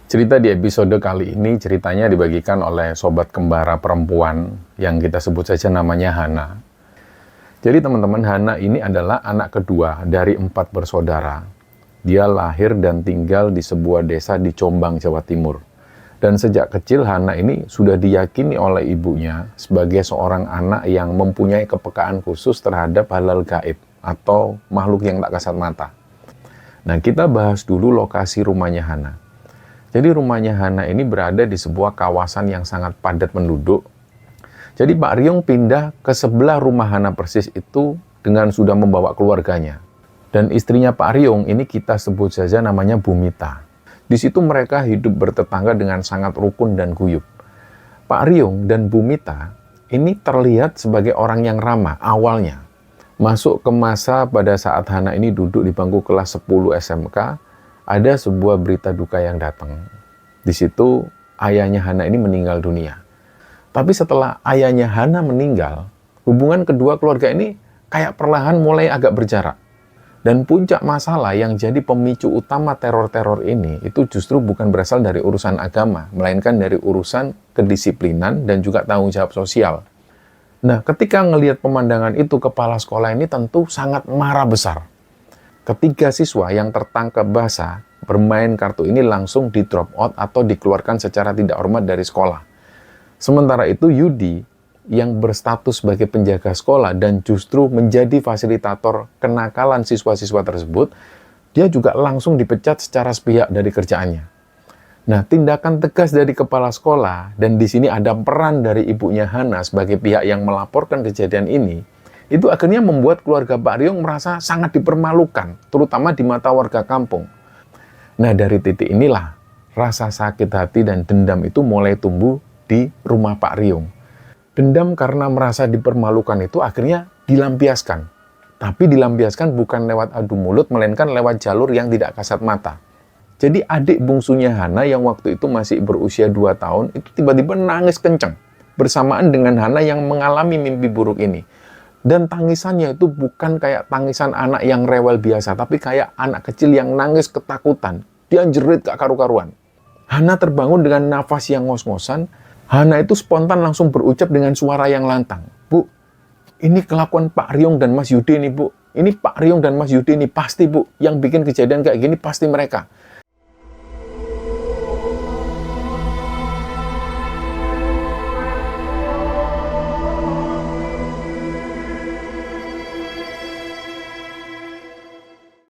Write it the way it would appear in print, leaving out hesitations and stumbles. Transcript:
Cerita di episode kali ini ceritanya dibagikan oleh sobat kembara perempuan yang kita sebut saja namanya Hana. Jadi teman-teman, Hana ini adalah anak kedua dari 4 bersaudara. Dia lahir dan tinggal di sebuah desa di Jombang, Jawa Timur. Dan sejak kecil Hana ini sudah diyakini oleh ibunya sebagai seorang anak yang mempunyai kepekaan khusus terhadap hal-hal gaib atau makhluk yang tak kasat mata. Nah, kita bahas dulu lokasi rumahnya Hana. Jadi rumahnya Hana ini berada di sebuah kawasan yang sangat padat penduduk. Jadi Pak Riong pindah ke sebelah rumah Hana persis itu dengan sudah membawa keluarganya. Dan istrinya Pak Riong ini kita sebut saja namanya Bu Mita. Di situ mereka hidup bertetangga dengan sangat rukun dan guyup. Pak Riong dan Bu Mita ini terlihat sebagai orang yang ramah awalnya. Masuk ke masa pada saat Hana ini duduk di bangku kelas 10 SMK, ada sebuah berita duka yang datang. Di situ ayahnya Hana ini meninggal dunia. Tapi setelah ayahnya Hana meninggal, hubungan kedua keluarga ini kayak perlahan mulai agak berjarak. Dan puncak masalah yang jadi pemicu utama teror-teror ini itu justru bukan berasal dari urusan agama, melainkan dari urusan kedisiplinan dan juga tanggung jawab sosial. Nah, ketika ngelihat pemandangan itu, kepala sekolah ini tentu sangat marah besar. Ketiga siswa yang tertangkap basah bermain kartu ini langsung di drop out atau dikeluarkan secara tidak hormat dari sekolah. Sementara itu Yudi yang berstatus sebagai penjaga sekolah dan justru menjadi fasilitator kenakalan siswa-siswa tersebut, dia juga langsung dipecat secara sepihak dari kerjaannya. Nah, tindakan tegas dari kepala sekolah, dan di sini ada peran dari ibunya Hana sebagai pihak yang melaporkan kejadian ini, itu akhirnya membuat keluarga Pak Riong merasa sangat dipermalukan, terutama di mata warga kampung. Nah, dari titik inilah rasa sakit hati dan dendam itu mulai tumbuh di rumah Pak Riong. Dendam karena merasa dipermalukan itu akhirnya dilampiaskan. Tapi dilampiaskan bukan lewat adu mulut, melainkan lewat jalur yang tidak kasat mata. Jadi adik bungsunya Hana yang waktu itu masih berusia 2 tahun, itu tiba-tiba nangis kenceng. Bersamaan dengan Hana yang mengalami mimpi buruk ini. Dan tangisannya itu bukan kayak tangisan anak yang rewel biasa, tapi kayak anak kecil yang nangis ketakutan. Dia jerit gak karu-karuan. Hana terbangun dengan nafas yang ngos-ngosan. Hana itu spontan langsung berucap dengan suara yang lantang. Bu, ini kelakuan Pak Riong dan Mas Yudi nih, Bu. Ini Pak Riong dan Mas Yudi nih, pasti Bu. Yang bikin kejadian kayak gini pasti mereka.